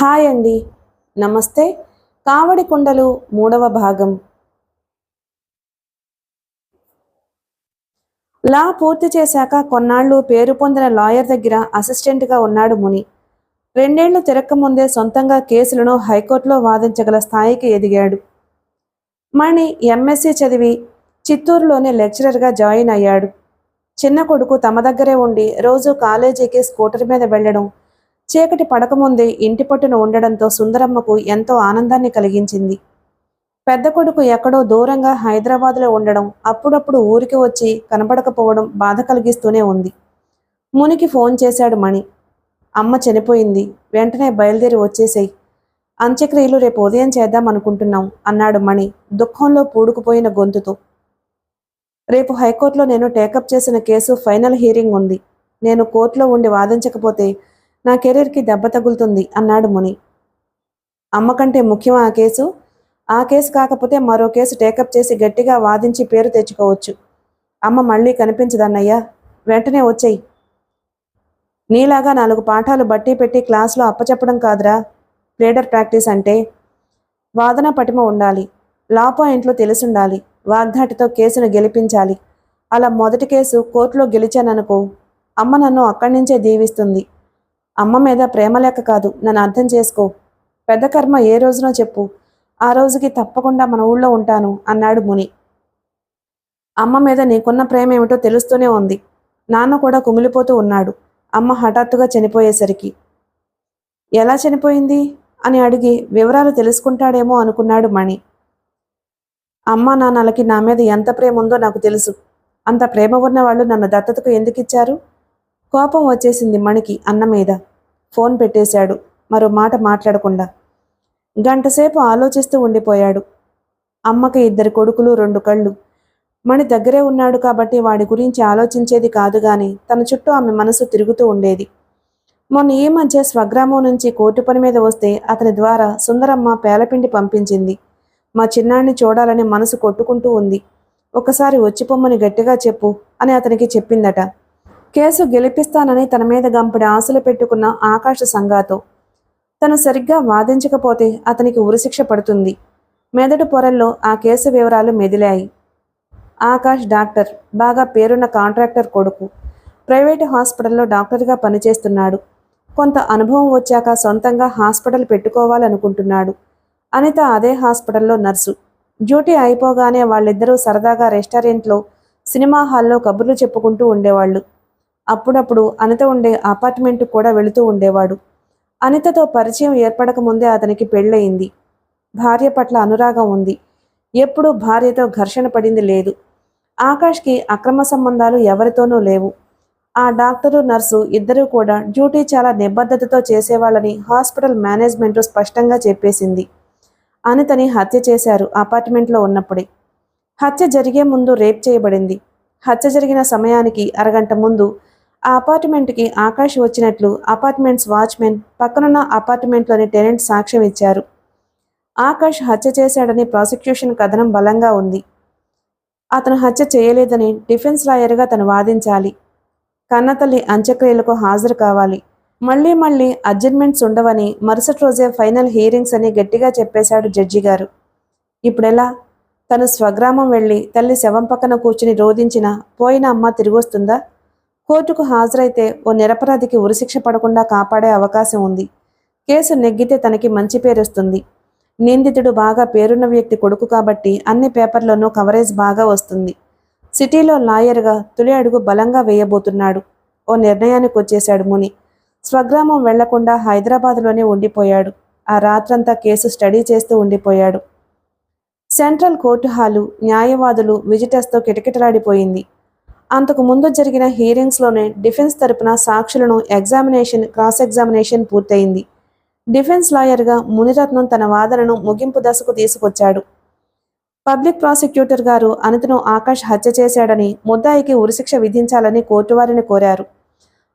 Hi అండి. నమస్తే. కావడి కుండలు మూడవ భాగం. లా పూర్తి చేశాక కొన్నాళ్లు పేరు పొందిన లాయర్ దగ్గర అసిస్టెంట్గా ఉన్నాడు ముని. 2 ఏళ్లు తిరక్కముందే సొంతంగా కేసులను హైకోర్టులో వాదించగల స్థాయికి ఎదిగాడు. మణి ఎంఎస్సీ చదివి చిత్తూరులోనే లెక్చరర్గా జాయిన్ అయ్యాడు. చిన్న కొడుకు తమ దగ్గరే ఉండి రోజు కాలేజీకి స్కూటర్ మీద వెళ్లడం, చీకటి పడకముందే ఇంటి పట్టున ఉండడంతో సుందరమ్మకు ఎంతో ఆనందాన్ని కలిగించింది. పెద్ద కొడుకు ఎక్కడో దూరంగా హైదరాబాద్లో ఉండడం, అప్పుడప్పుడు ఊరికి వచ్చి కనబడకపోవడం బాధ కలిగిస్తూనే ఉంది. మునికి ఫోన్ చేశాడు మణి. అమ్మ చనిపోయింది, వెంటనే బయలుదేరి వచ్చేసేయ్. అంత్యక్రియలు రేపు ఉదయం చేద్దాం అనుకుంటున్నాం అన్నాడు మణి దుఃఖంలో పూడుకుపోయిన గొంతుతో. రేపు హైకోర్టులో నేను టేకప్ చేసిన కేసు ఫైనల్ హీరింగ్ ఉంది. నేను కోర్టులో ఉండి వాదించకపోతే నా కెరీర్కి దెబ్బ తగులుతుంది అన్నాడు ముని. అమ్మ కంటే ముఖ్యమా ఆ కేసు? ఆ కేసు కాకపోతే మరో కేసు టేకప్ చేసి గట్టిగా వాదించి పేరు తెచ్చుకోవచ్చు. అమ్మ మళ్ళీ కనిపించదన్నయ్యా, వెంటనే వచ్చేయి. నీలాగా 4 పాఠాలు బట్టి పెట్టి క్లాసులో అప్పచెప్పడం కాదురా ప్లేడర్ ప్రాక్టీస్ అంటే. వాదన పటిమ ఉండాలి, లా పాయింట్లు తెలిసుండాలి, వాగ్దాటితో కేసును గెలిపించాలి. అలా మొదటి కేసు కోర్టులో గెలిచాననుకో, అమ్మ నన్ను అక్కడి నుంచే దీవిస్తుంది. అమ్మ మీద ప్రేమ లెక్క కాదు, నన్ను అర్థం చేసుకో. పెద్ద కర్మ ఏ రోజునో చెప్పు, ఆ రోజుకి తప్పకుండా మన ఊళ్ళో ఉంటాను అన్నాడు ముని. అమ్మ మీద నీకున్న ప్రేమ ఏమిటో తెలుస్తూనే ఉంది. నాన్న కూడా కుమిలిపోతూ ఉన్నాడు అమ్మ హఠాత్తుగా చనిపోయేసరికి. ఎలా చనిపోయింది అని అడిగి వివరాలు తెలుసుకుంటాడేమో అనుకున్నాడు మణి. అమ్మ నాన్నలకి నా మీద ఎంత ప్రేమ ఉందో నాకు తెలుసు. అంత ప్రేమ ఉన్న వాళ్ళు నన్ను దత్తతకు ఎందుకిచ్చారు? కోపం వచ్చేసింది మణికి అన్న మీద. ఫోన్ పెట్టేశాడు, మరో మాట మాట్లాడకుండా. గంటసేపు ఆలోచిస్తూ ఉండిపోయాడు. అమ్మకి 2 కొడుకులు 2 కళ్ళు. మణి దగ్గరే ఉన్నాడు కాబట్టి వాడి గురించి ఆలోచించేది కాదు గాని తన చుట్టూ ఆమె మనసు తిరుగుతూ ఉండేది. మొన్న ఈ మధ్య స్వగ్రామం నుంచి కోర్టు పని మీద వస్తే అతని ద్వారా సుందరమ్మ పేలపిండి పంపించింది. మా చిన్నాడిని చూడాలని మనసు కొట్టుకుంటూ ఉంది. ఒకసారి వచ్చిపోమ్మని గట్టిగా చెప్పు అని అతనికి చెప్పిందట. కేసు గెలిపిస్తానని తన మీద గంపడి ఆశలు పెట్టుకున్న ఆకాశ సంగాతో. తను సరిగ్గా వాదించకపోతే అతనికి ఉరిశిక్ష పడుతుంది. మెదడు పొరల్లో ఆ కేసు వివరాలు మెదిలాయి. ఆకాష్ డాక్టర్, బాగా పేరున్న కాంట్రాక్టర్ కొడుకు. ప్రైవేటు హాస్పిటల్లో డాక్టర్గా పనిచేస్తున్నాడు. కొంత అనుభవం వచ్చాక సొంతంగా హాస్పిటల్ పెట్టుకోవాలనుకుంటున్నాడు. అనిత అదే హాస్పిటల్లో నర్సు. డ్యూటీ అయిపోగానే వాళ్ళిద్దరూ సరదాగా రెస్టారెంట్లో, సినిమా హాల్లో కబుర్లు చెప్పుకుంటూ ఉండేవాళ్ళు. అప్పుడప్పుడు అనిత ఉండే అపార్ట్మెంట్ కూడా వెళుతూ ఉండేవాడు. అనితతో పరిచయం ఏర్పడకముందే అతనికి పెళ్ళయింది. భార్య పట్ల అనురాగం ఉంది. ఎప్పుడూ భార్యతో ఘర్షణ పడింది లేదు. ఆకాష్కి అక్రమ సంబంధాలు ఎవరితోనూ లేవు. ఆ డాక్టరు నర్సు ఇద్దరూ కూడా డ్యూటీ చాలా నిబద్ధతతో చేసేవాళ్ళని హాస్పిటల్ మేనేజ్మెంటు స్పష్టంగా చెప్పేసింది. అనితని హత్య చేశారు అపార్ట్మెంట్లో ఉన్నప్పుడే. హత్య జరిగే ముందు రేప్ చేయబడింది. హత్య జరిగిన సమయానికి అరగంట ముందు ఆ అపార్ట్మెంట్కి ఆకాష్ వచ్చినట్లు అపార్ట్మెంట్స్ వాచ్మెన్, పక్కనున్న అపార్ట్మెంట్లోని టెనెంట్ సాక్ష్యం ఇచ్చారు. ఆకాష్ హత్య చేశాడని ప్రాసిక్యూషన్ కథనం బలంగా ఉంది. అతను హత్య చేయలేదని డిఫెన్స్ లాయర్గా తను వాదించాలి. కన్నతల్లి అంత్యక్రియలకు హాజరు కావాలి. మళ్లీ మళ్లీ అడ్జర్మెంట్స్ ఉండవని, మరుసటి రోజే ఫైనల్ హీరింగ్స్ అని గట్టిగా చెప్పేశాడు జడ్జి గారు. ఇప్పుడెలా? తను స్వగ్రామం వెళ్ళి తల్లి శవం పక్కన కూర్చుని రోధించినా పోయిన అమ్మ తిరిగొస్తుందా? కోర్టుకు హాజరైతే ఓ నిరపరాధికి ఉరిశిక్ష పడకుండా కాపాడే అవకాశం ఉంది. కేసు నెగ్గితే తనకి మంచి పేరొస్తుంది. నిందితుడు బాగా పేరున్న వ్యక్తి కొడుకు కాబట్టి అన్ని పేపర్లోనూ కవరేజ్ బాగా వస్తుంది. సిటీలో లాయర్గా తొలి అడుగు బలంగా వేయబోతున్నాడు. ఓ నిర్ణయానికి వచ్చేశాడు ముని. స్వగ్రామం వెళ్లకుండా హైదరాబాద్లోనే ఉండిపోయాడు. ఆ రాత్రంతా కేసు స్టడీ చేస్తూ ఉండిపోయాడు. సెంట్రల్ కోర్టు హాలు న్యాయవాదులు విజిటర్స్తో కిటకిటలాడిపోయింది. అంతకు ముందు జరిగిన హీరింగ్స్లోనే డిఫెన్స్ తరపున సాక్షులను క్రాస్ ఎగ్జామినేషన్ పూర్తయింది. డిఫెన్స్ లాయర్గా మునిరత్నం తన వాదనను ముగింపు దశకు తీసుకొచ్చాడు. పబ్లిక్ ప్రాసిక్యూటర్ గారు అనితను ఆకాష్ హత్య చేశాడని, ముద్దాయికి ఉరిశిక్ష విధించాలని కోర్టు వారిని కోరారు.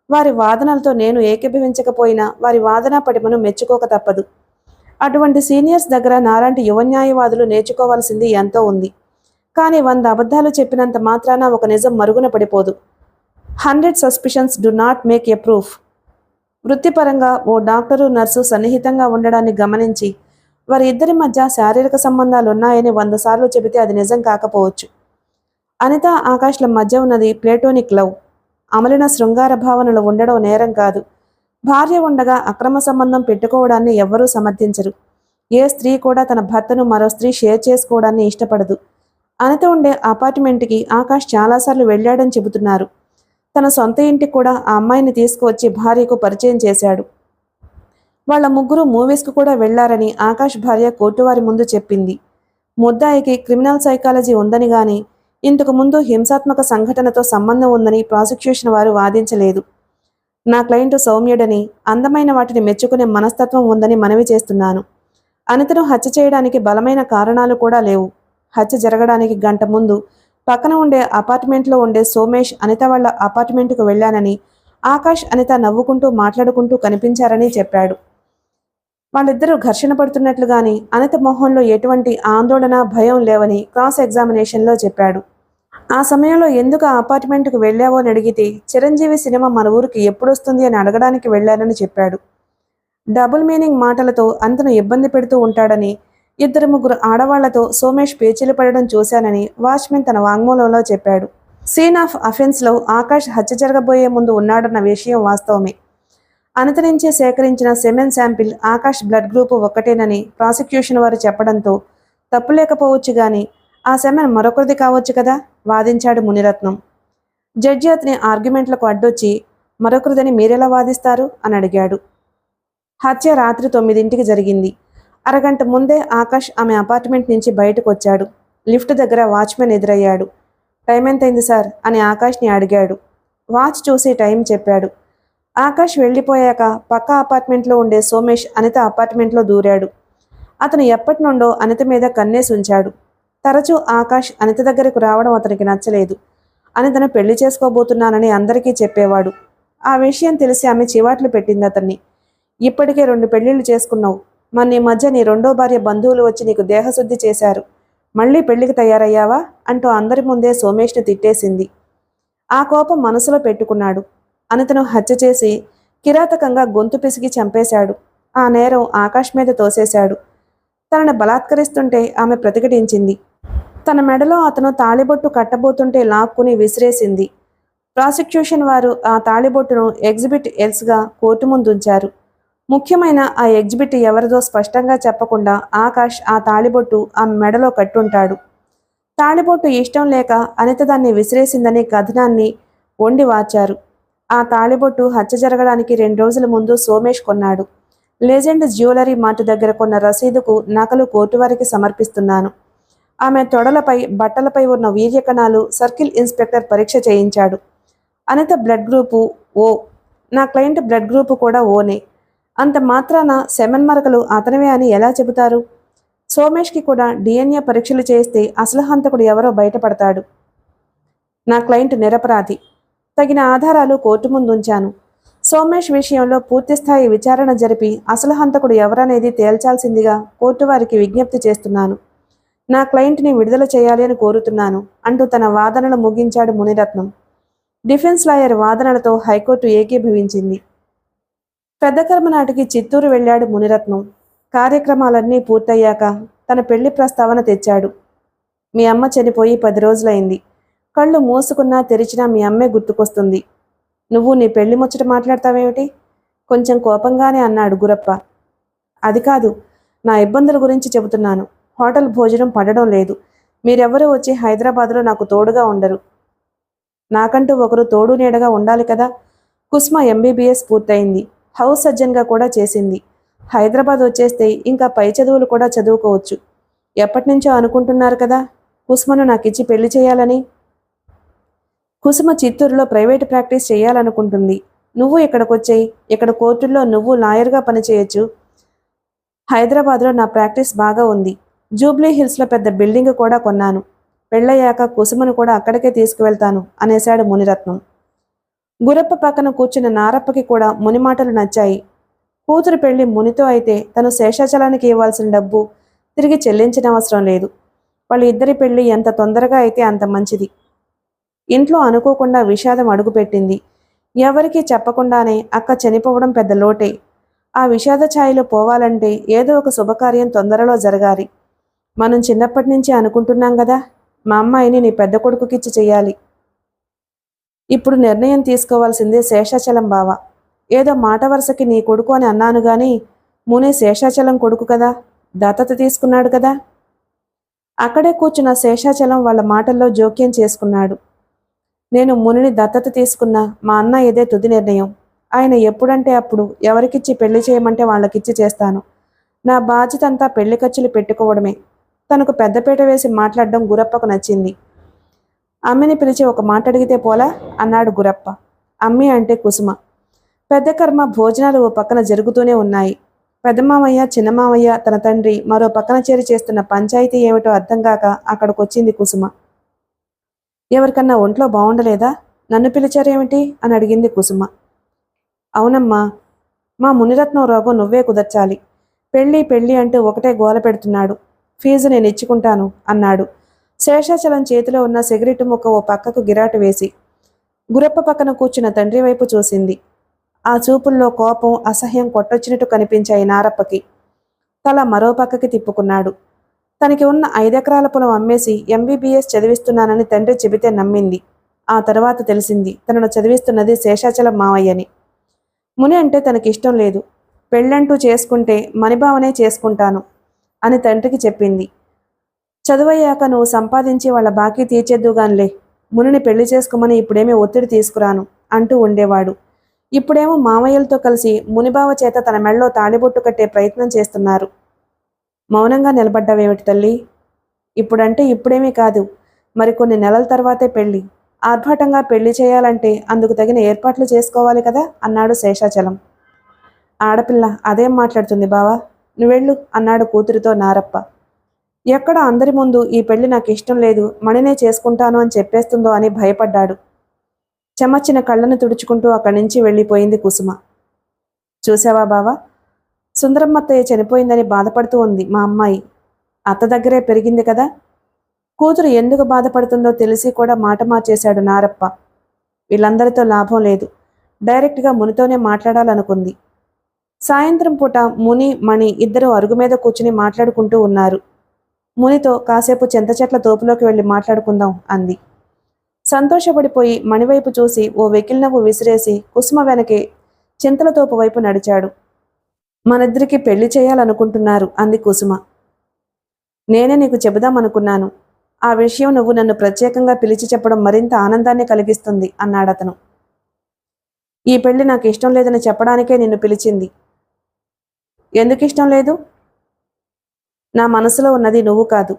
వారి వాదనలతో నేను ఏకీభవించకపోయినా వారి వాదనా పటిమను మెచ్చుకోక తప్పదు. అటువంటి సీనియర్స్ దగ్గర నాలాంటి యువ న్యాయవాదులు నేర్చుకోవాల్సింది ఎంతో ఉంది. కానీ 100 అబద్ధాలు చెప్పినంత మాత్రాన ఒక నిజం మరుగున పడిపోదు. 100 suspicions do not make a proof. వృత్తిపరంగా ఓ డాక్టరు నర్సు సన్నిహితంగా ఉండడాన్ని గమనించి వారి ఇద్దరి మధ్య శారీరక సంబంధాలున్నాయని 100 సార్లు చెబితే అది నిజం కాకపోవచ్చు. అనిత, ఆకాష్ల మధ్య ఉన్నది ప్లేటోనిక్ లవ్. అమలిన శృంగార భావనలు ఉండడం నేరం కాదు. భార్య ఉండగా అక్రమ సంబంధం పెట్టుకోవడాన్ని ఎవ్వరూ సమర్థించరు. ఏ స్త్రీ కూడా తన భర్తను మరో స్త్రీ షేర్ చేసుకోవడాన్ని ఇష్టపడదు. అనిత ఉండే అపార్ట్మెంట్కి ఆకాష్ చాలాసార్లు వెళ్ళాడని చెబుతున్నారు. తన సొంత ఇంటికి కూడా ఆ అమ్మాయిని తీసుకువచ్చి భార్యకు పరిచయం చేశాడు. వాళ్ళ ముగ్గురు మూవీస్కు కూడా వెళ్లారని ఆకాష్ భార్య కోర్టువారి ముందు చెప్పింది. ముద్దాయికి క్రిమినల్ సైకాలజీ ఉందని గాని ఇంతకు ముందు హింసాత్మక సంఘటనతో సంబంధం ఉందని ప్రాసిక్యూషన్ వారు వాదించలేదు. నా క్లయింట్ సౌమ్యుడని, అందమైన వాటిని మెచ్చుకునే మనస్తత్వం ఉందని మనవి చేస్తున్నాను. అనితను హత్య చేయడానికి బలమైన కారణాలు కూడా లేవు. హత్య జరగడానికి గంట ముందు పక్కన ఉండే అపార్ట్మెంట్లో ఉండే సోమేష్ అనిత వాళ్ళ అపార్ట్మెంట్కు వెళ్ళానని, ఆకాష్ అనిత నవ్వుకుంటూ మాట్లాడుకుంటూ కనిపించారని చెప్పాడు. వాళ్ళిద్దరూ ఘర్షణ పడుతున్నట్లు గాని అనిత మొహంలో ఎటువంటి ఆందోళన, భయం లేవని క్రాస్ ఎగ్జామినేషన్లో చెప్పాడు. ఆ సమయంలో ఎందుకు ఆ అపార్ట్మెంట్కు వెళ్ళావో అని అడిగితే చిరంజీవి సినిమా మన ఊరికి ఎప్పుడొస్తుంది అని అడగడానికి వెళ్ళానని చెప్పాడు. డబుల్ మీనింగ్ మాటలతో అనితను ఇబ్బంది పెడుతూ ఉంటాడని, 2-3 ఆడవాళ్లతో సోమేష్ పేచీలు పడడం చూశానని వాచ్మెన్ తన వాంగ్మూలంలో చెప్పాడు. సీన్ ఆఫ్ అఫెన్స్లో ఆకాష్ హత్య జరగబోయే ముందు ఉన్నాడన్న విషయం వాస్తవమే. అనిత నుంచి సేకరించిన semen sample Akash blood group ఒక్కటేనని ప్రాసిక్యూషన్ వారు చెప్పడంతో తప్పు లేకపోవచ్చు గాని ఆ సెమెన్ మరొకరిది కావచ్చు కదా, వాదించాడు మునిరత్నం. జడ్జి అతని ఆర్గ్యుమెంట్లకు అడ్డొచ్చి మరొకరిదని మీరెలా వాదిస్తారు అని అడిగాడు. హత్య రాత్రి 9ంటికి జరిగింది. అరగంట ముందే ఆకాష్ ఆమె అపార్ట్మెంట్ నుంచి బయటకు వచ్చాడు. లిఫ్ట్ దగ్గర వాచ్మెన్ ఎదురయ్యాడు. టైం ఎంతైంది సార్ అని ఆకాష్ని అడిగాడు. వాచ్ చూసి టైం చెప్పాడు. ఆకాష్ వెళ్ళిపోయాక పక్క అపార్ట్మెంట్లో ఉండే సోమేష్ అనిత అపార్ట్మెంట్లో దూరాడు. అతను ఎప్పటి నుండో అనిత మీద కన్నేసి ఉంచాడు. తరచూ ఆకాష్ అనిత దగ్గరకు రావడం అతనికి నచ్చలేదు. అనితను పెళ్లి చేసుకోబోతున్నానని అందరికీ చెప్పేవాడు. ఆ విషయం తెలిసి ఆమె చివాట్లు పెట్టింది అతన్ని. ఇప్పటికే 2 పెళ్లిళ్ళు చేసుకున్నావు. మన ఈ మధ్య నీ రెండో భార్య బంధువులు వచ్చి నీకు దేహశుద్ధి చేశారు. మళ్ళీ పెళ్లికి తయారయ్యావా అంటూ అందరి ముందే సోమేష్ను తిట్టేసింది. ఆ కోపం మనసులో పెట్టుకున్నాడు. అనితను హత్య చేసి కిరాతకంగా గొంతు పిసికి చంపేశాడు. ఆ నేరం ఆకాష్ మీద తోసేశాడు. తనను బలాత్కరిస్తుంటే ఆమె ప్రతిఘటించింది. తన మెడలో అతను తాళిబొట్టు కట్టబోతుంటే లాక్కుని విసిరేసింది. ప్రాసిక్యూషన్ వారు ఆ తాళిబొట్టును ఎగ్జిబిట్ ఎల్స్గా కోర్టు ముందుంచారు. ముఖ్యమైన ఆ ఎగ్జిబిట్ ఎవరిదో స్పష్టంగా చెప్పకుండా ఆకాష్ ఆ తాళిబొట్టు ఆమె మెడలో కట్టుంటాడు. తాళిబొట్టు ఇష్టం లేక అనిత దాన్ని విసిరేసిందని కథనాన్ని వండి వార్చారు. ఆ తాళిబొట్టు హత్య జరగడానికి 2 రోజుల ముందు సోమేష్ కొన్నాడు. లెజెండ్ జ్యువెలరీ మార్ట్ దగ్గర కొన్న రసీదుకు నకలు కోర్టు వారికి సమర్పిస్తున్నాను. ఆమె తొడలపై, బట్టలపై ఉన్న వీర్యకణాలు సర్కిల్ ఇన్స్పెక్టర్ పరీక్ష చేయించాడు. Anitha blood group O. నా క్లయింట్ బ్లడ్ గ్రూపు కూడా ఓనే. అంత మాత్రాన సెమెన్ మరకలు అతనివే అని ఎలా చెబుతారు? సోమేష్కి కూడా DNA పరీక్షలు చేస్తే అసలు హంతకుడు ఎవరో బయటపడతాడు. నా క్లయింట్ నిరపరాధి. తగిన ఆధారాలు కోర్టు ముందుంచాను. సోమేష్ విషయంలో పూర్తిస్థాయి విచారణ జరిపి అసలు హంతకుడు ఎవరనేది తేల్చాల్సిందిగా కోర్టు వారికి విజ్ఞప్తి చేస్తున్నాను. నా క్లయింట్ని విడుదల చేయాలి అని కోరుతున్నాను అంటూ తన వాదనలు ముగించాడు మునిరత్నం. డిఫెన్స్ లాయర్ వాదనలతో హైకోర్టు ఏకీభవించింది. పెద్ద కర్మ నాటికి చిత్తూరు వెళ్ళాడు మునిరత్నం. కార్యక్రమాలన్నీ పూర్తయ్యాక తన పెళ్లి ప్రస్తావన తెచ్చాడు. మీ అమ్మ చనిపోయి 10 రోజులైంది. కళ్ళు మూసుకున్నా తెరిచినా మీ అమ్మే గుర్తుకొస్తుంది. నువ్వు నీ పెళ్లి ముచ్చట మాట్లాడతావేమిటి? కొంచెం కోపంగానే అన్నాడు గురప్ప. అది కాదు, నా ఇబ్బందుల గురించి చెబుతున్నాను. హోటల్ భోజనం పడడం లేదు. మీరెవ్వరూ వచ్చి హైదరాబాద్లో నాకు తోడుగా ఉండరు. నాకంటూ ఒకరు తోడు నీడగా ఉండాలి కదా. కుస్మ MBBS పూర్తయింది. హౌస్ సర్జన్గా కూడా చేసింది. హైదరాబాద్ వచ్చేస్తే ఇంకా పై చదువులు కూడా చదువుకోవచ్చు. ఎప్పటినుంచో అనుకుంటున్నారు కదా కుస్మను నాకిచ్చి పెళ్లి చేయాలని. కుసుమ చిత్తూరులో ప్రైవేటు ప్రాక్టీస్ చేయాలనుకుంటుంది. నువ్వు ఇక్కడికొచ్చేయి. ఇక్కడ కోర్టుల్లో నువ్వు లాయర్గా పనిచేయచ్చు. హైదరాబాద్లో నా ప్రాక్టీస్ బాగా ఉంది. జూబ్లీ హిల్స్లో పెద్ద బిల్డింగ్ కూడా కొన్నాను. పెళ్ళయ్యాక కుసుమను కూడా అక్కడికే తీసుకువెళ్తాను అనేశాడు మునిరత్నం. గురప్ప పక్కన కూర్చున్న నారప్పకి కూడా ముని మాటలు నచ్చాయి. కూతురు పెళ్లి మునితో అయితే తను శేషాచలానికి ఇవ్వాల్సిన డబ్బు తిరిగి చెల్లించిన అవసరం లేదు. వాళ్ళ ఇద్దరి పెళ్లి ఎంత తొందరగా అయితే అంత మంచిది. ఇంట్లో అనుకోకుండా విషాదం అడుగుపెట్టింది. ఎవరికీ చెప్పకుండానే అక్క చనిపోవడం పెద్ద లోటే. ఆ విషాద ఛాయలో పోవాలంటే ఏదో ఒక శుభకార్యం తొందరలో జరగాలి. మనం చిన్నప్పటి నుంచి అనుకుంటున్నాం కదా, మా అమ్మాయిని నీ పెద్ద కొడుకుకిచ్చి చెయ్యాలి. ఇప్పుడు నిర్ణయం తీసుకోవాల్సిందే శేషాచలం బావ. ఏదో మాట వరుసకి నీ కొడుకు అని అన్నాను గాని ముని శేషాచలం కొడుకు కదా, దత్తత తీసుకున్నాడు కదా. అక్కడే కూర్చున్న శేషాచలం వాళ్ళ మాటల్లో జోక్యం చేసుకున్నాడు. నేను మునిని దత్తత తీసుకున్నా మా అన్న ఇదే తుది నిర్ణయం. ఆయన ఎప్పుడంటే అప్పుడు ఎవరికిచ్చి పెళ్లి చేయమంటే వాళ్ళకిచ్చి చేస్తాను. నా బాధ్యత అంతా పెళ్లి ఖర్చులు పెట్టుకోవడమే. తనకు పెద్దపీట వేసి మాట్లాడడం గురప్పకు నచ్చింది. అమ్మిని పిలిచి ఒక మాట అడిగితే పోలా అన్నాడు గురప్ప. అమ్మి అంటే కుసుమ. పెద్ద కర్మ భోజనాలు ఓ పక్కన జరుగుతూనే ఉన్నాయి. పెద్దమామయ్య చిన్నమామయ్య తన తండ్రి మరో పక్కన చేరి చేస్తున్న పంచాయతీ ఏమిటో అర్థం కాక అక్కడికొచ్చింది కుసుమ. ఎవరికన్నా ఒంట్లో బాగుండలేదా, నన్ను పిలిచారేమిటి అని అడిగింది కుసుమ. అవునమ్మా, మా మునిరత్నం రోగం నువ్వే కుదర్చాలి. పెళ్ళి పెళ్ళి అంటూ ఒకటే గోల పెడుతున్నాడు. ఫీజు నేను ఇచ్చుకుంటాను అన్నాడు. శేషాచలం చేతిలో ఉన్న సిగరెట్ ముక్క ఓ పక్కకు గిరాటు వేసి గురప్ప పక్కన కూర్చున్న తండ్రి వైపు చూసింది. ఆ చూపుల్లో కోపం అసహ్యం కొట్టొచ్చినట్టు కనిపించాయి నారప్పకి. తల మరో పక్కకి తిప్పుకున్నాడు. తనకి ఉన్న 5 ఎకరాల పొలం అమ్మేసి ఎంబీబీఎస్ చదివిస్తున్నానని తండ్రి చెబితే నమ్మింది. ఆ తర్వాత తెలిసింది తనను చదివిస్తున్నది శేషాచలం మావయ్యని. ముని అంటే తనకిష్టం లేదు. పెళ్ళంటూ చేసుకుంటే మణిబావనే చేసుకుంటాను అని తండ్రికి చెప్పింది. చదువయ్యాక నువ్వు సంపాదించి వాళ్ళ బాకీ తీర్చేద్దుగానిలే, మునిని పెళ్లి చేసుకోమని ఇప్పుడేమీ ఒత్తిడి తీసుకురాను అంటూ ఉండేవాడు. ఇప్పుడేమో మామయ్యలతో కలిసి మునిబావ చేత తన మెళ్ళలో తాళిబొట్టు కట్టే ప్రయత్నం చేస్తున్నారు. మౌనంగా నిలబడ్డావేమిటి తల్లి? ఇప్పుడంటే ఇప్పుడేమీ కాదు, మరికొన్ని నెలల తర్వాతే పెళ్లి. ఆర్భాటంగా పెళ్లి చేయాలంటే అందుకు తగిన ఏర్పాట్లు చేసుకోవాలి కదా అన్నాడు శేషాచలం. ఆడపిల్ల అదేం మాట్లాడుతుంది బావా, నువ్వెళ్ళు అన్నాడు కూతురితో నారప్ప. ఎక్కడ అందరి ముందు ఈ పెళ్లి నాకు ఇష్టం లేదు, మణినే చేసుకుంటాను అని చెప్పేస్తుందో అని భయపడ్డాడు. చెమర్చిన కళ్ళను తుడుచుకుంటూ అక్కడి నుంచి వెళ్ళిపోయింది కుసుమ. చూసావా బావా, సుందరమ్మత్తయ్య చనిపోయిందని బాధపడుతూ ఉంది మా అమ్మాయి. అత్త దగ్గరే పెరిగింది కదా. కూతురు ఎందుకు బాధపడుతుందో తెలిసి కూడా మాట మార్చేశాడు నారప్ప. వీళ్ళందరితో లాభం లేదు, డైరెక్ట్గా మునితోనే మాట్లాడాలనుకుంది. సాయంత్రం పూట ముని మణి ఇద్దరు అరుగు మీద కూర్చుని మాట్లాడుకుంటూ ఉన్నారు. మునితో కాసేపు చింత చెట్ల తోపులోకి వెళ్ళి మాట్లాడుకుందాం అంది. సంతోషపడిపోయి మణివైపు చూసి ఓ వెకిలినవ్వు విసిరేసి కుసుమ వెనకే చింతల తోపు వైపు నడిచాడు. మనిద్దరికి పెళ్లి చేయాలనుకుంటున్నారు అంది కుసుమ. నేనే నీకు చెబుదామనుకున్నాను. ఆ విషయం నువ్వు నన్ను ప్రత్యేకంగా పిలిచి చెప్పడం మరింత ఆనందాన్ని కలిగిస్తుంది అన్నాడతను. ఈ పెళ్లి నాకు ఇష్టం లేదని చెప్పడానికే నిన్ను పిలిచింది. ఎందుకు ఇష్టం లేదు? నా మనసులో ఉన్నది నువ్వు కాదు.